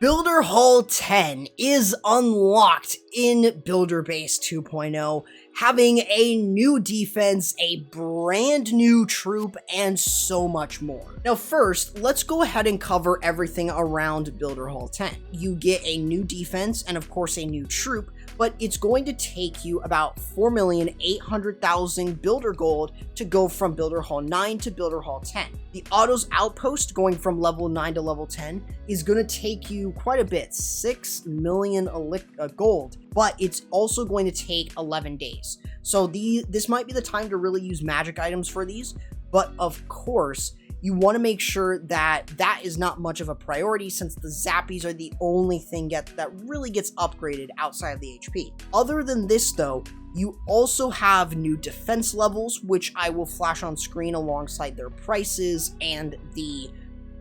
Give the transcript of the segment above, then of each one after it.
Builder Hall 10 is unlocked in Builder Base 2.0, having a new defense, a brand new troop, and so much more. Now first, let's go ahead and cover everything around Builder Hall 10. You get a new defense and of course a new troop, but it's going to take you about 4,800,000 Builder Gold to go from Builder Hall 9 to Builder Hall 10. The Autos Outpost going from level 9 to level 10 is going to take you quite a bit, 6 million gold, but it's also going to take 11 days. So this might be the time to really use magic items for these, but of course, you want to make sure that that is not much of a priority since the zappies are the only thing that really gets upgraded outside of the HP. Other than this though, you also have new defense levels, which I will flash on screen alongside their prices and the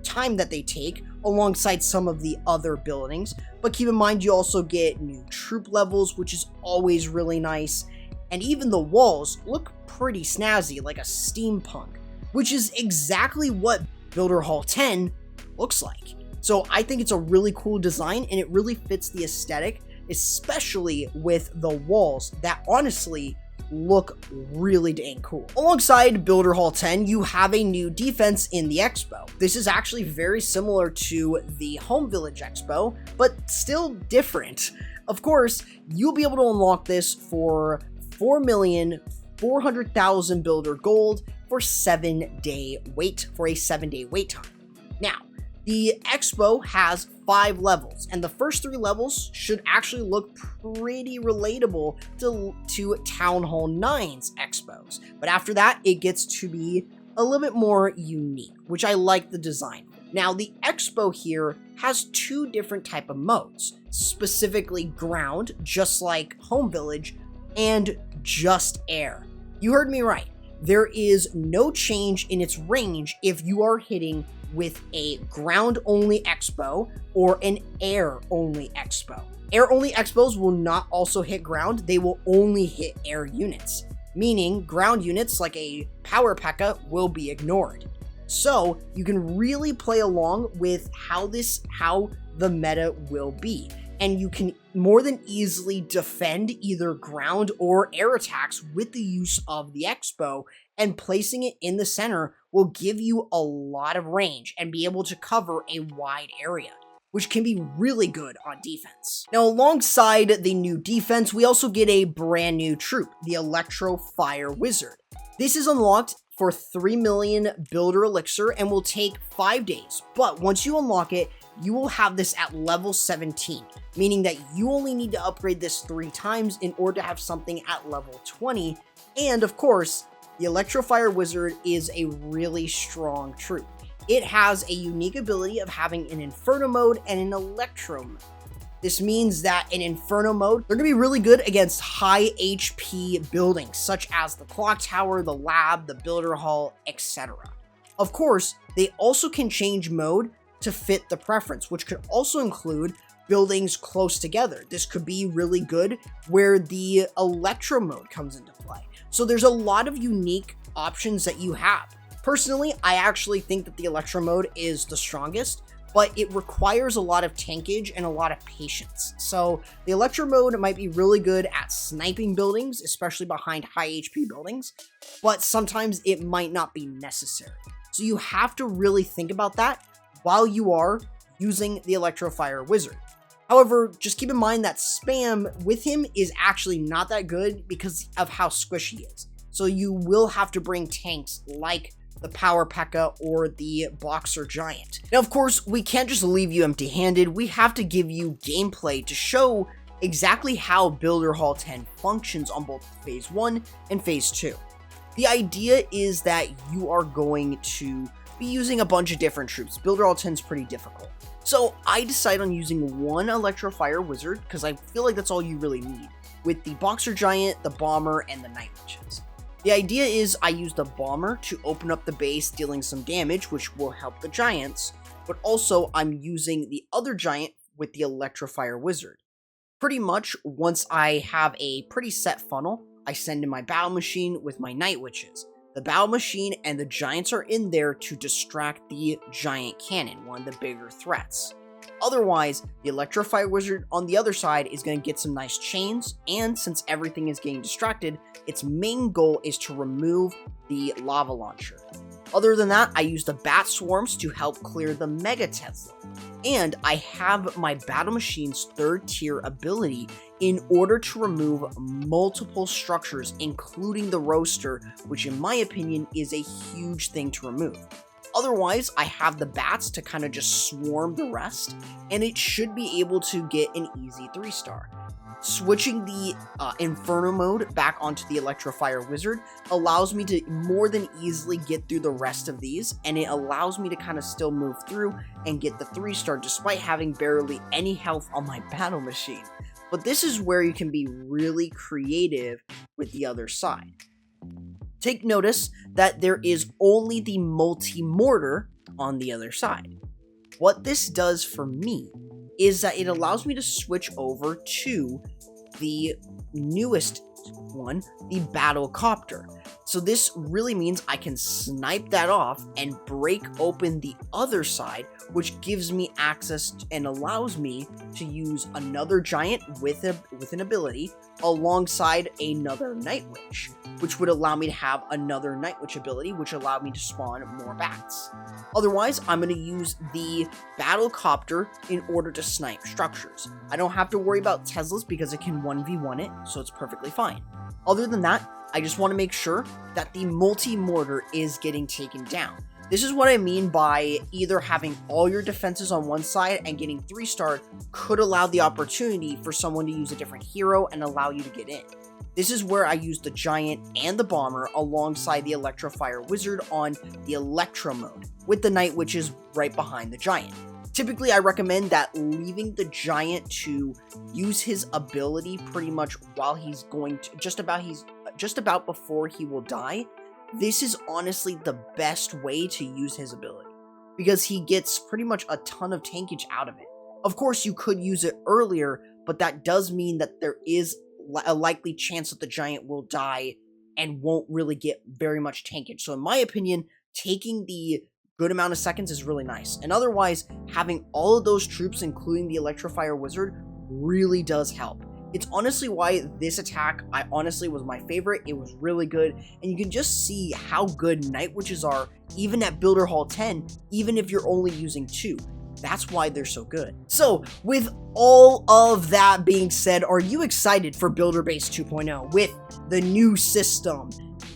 time that they take, alongside some of the other buildings. But keep in mind, you also get new troop levels, which is always really nice. And even the walls look pretty snazzy, like a steampunk, which is exactly what Builder Hall 10 looks like. So I think it's a really cool design and it really fits the aesthetic, especially with the walls that honestly look really dang cool. Alongside Builder Hall 10, you have a new defense in the Xbow. This is actually very similar to the Home Village Xbow, but still different. Of course, you'll be able to unlock this for 4,400,000 Builder Gold for a 7-day wait time. Now, the Xbow has 5 levels, and the first 3 levels should actually look pretty relatable to Town Hall 9's Xbows. But after that, it gets to be a little bit more unique, which I like the design. Now, the Xbow here has 2 different type of modes, specifically ground, just like Home Village, and just air. You heard me right. There is no change in its range if you are hitting with a ground-only Xbow or an air-only Xbow. Air-only Xbows will not also hit ground, they will only hit air units, meaning ground units like a Power P.E.K.K.A. will be ignored. So you can really play along with how the meta will be, and you can more than easily defend either ground or air attacks with the use of the Xbow, and placing it in the center will give you a lot of range and be able to cover a wide area, which can be really good on defense. Now, alongside the new defense, we also get a brand new troop, the ElectroFire Wizard. This is unlocked for 3 million Builder Elixir and will take 5 days, but once you unlock it, you will have this at level 17, meaning that you only need to upgrade this 3 times in order to have something at level 20, and of course, the ElectroFire Wizard is a really strong troop. It has a unique ability of having an Inferno mode and an Electro mode. This means that in Inferno mode, they're going to be really good against high HP buildings, such as the Clock Tower, the Lab, the Builder Hall, etc. Of course, they also can change mode to fit the preference, which could also include buildings close together. This could be really good where the Electro mode comes into play. So there's a lot of unique options that you have. Personally, I actually think that the Electro mode is the strongest, but it requires a lot of tankage and a lot of patience. So the Electro mode might be really good at sniping buildings, especially behind high HP buildings, but sometimes it might not be necessary. So you have to really think about that while you are using the ElectroFire Wizard. However, just keep in mind that spam with him is actually not that good because of how squishy he is. So you will have to bring tanks like the Power P.E.K.K.A. or the Boxer Giant. Now, of course, we can't just leave you empty-handed. We have to give you gameplay to show exactly how Builder Hall 10 functions on both Phase 1 and Phase 2. The idea is that you are going to be using a bunch of different troops. Builder Hall 10 is pretty difficult. So I decided on using one ElectroFire Wizard because I feel like that's all you really need, with the Boxer Giant, the Bomber, and the Night Witches. The idea is I use the Bomber to open up the base, dealing some damage, which will help the Giants, but also I'm using the other Giant with the ElectroFire Wizard. Pretty much, once I have a pretty set funnel, I send in my Battle Machine with my Night Witches. The Battle Machine and the Giants are in there to distract the Giant Cannon, one of the bigger threats. Otherwise, the ElectroFire Wizard on the other side is going to get some nice chains, and since everything is getting distracted, its main goal is to remove the lava launcher. Other than that, I use the Bat Swarms to help clear the Mega Tesla. And I have my Battle Machine's 3rd tier ability in order to remove multiple structures, including the Roaster, which in my opinion is a huge thing to remove. Otherwise, I have the bats to kind of just swarm the rest, and it should be able to get an easy 3-star. Switching the Inferno mode back onto the ElectroFire Wizard allows me to more than easily get through the rest of these, and it allows me to kind of still move through and get the 3-star despite having barely any health on my Battle Machine. But this is where you can be really creative with the other side. Take notice that there is only the multi-mortar on the other side. What this does for me is that it allows me to switch over to the newest one, the Battle Copter. So this really means I can snipe that off and break open the other side, which gives me access and allows me to use another giant with an ability alongside another Night Witch, which would allow me to have another Night Witch ability, which allowed me to spawn more bats. Otherwise, I'm going to use the Battle Copter in order to snipe structures. I don't have to worry about Teslas because it can 1v1 it, so it's perfectly fine. Other than that, I just want to make sure that the multi-mortar is getting taken down. This is what I mean by either having all your defenses on one side and getting 3-star could allow the opportunity for someone to use a different hero and allow you to get in. This is where I use the Giant and the Bomber alongside the ElectroFire Wizard on the Electro mode, with the Night Witches right behind the Giant. Typically, I recommend that leaving the Giant to use his ability pretty much while he's going to, just about before he will die. This is honestly the best way to use his ability, because he gets pretty much a ton of tankage out of it. Of course, you could use it earlier, but that does mean that there is a likely chance that the Giant will die and won't really get very much tankage. So in my opinion, taking the good amount of seconds is really nice. And otherwise, having all of those troops, including the ElectroFire Wizard, really does help. It's honestly why this attack, was my favorite. It was really good, and you can just see how good Night Witches are, even at Builder Hall 10, even if you're only using 2. That's why they're so good. So, with all of that being said, are you excited for Builder Base 2.0 with the new system,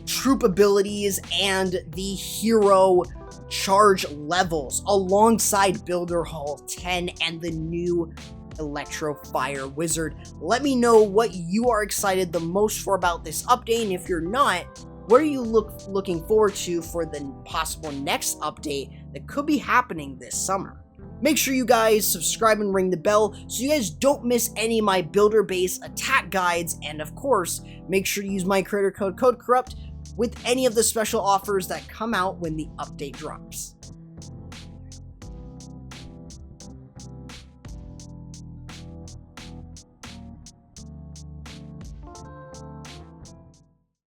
troop abilities, and the hero charge levels alongside Builder Hall 10 and the new ElectroFire Wizard? Let me know what you are excited the most for about this update, and if you're not, what are you looking forward to for the possible next update that could be happening this summer? Make sure you guys subscribe and ring the bell so you guys don't miss any of my builder base attack guides, and of course, make sure to use my creator code CORRUPT with any of the special offers that come out when the update drops.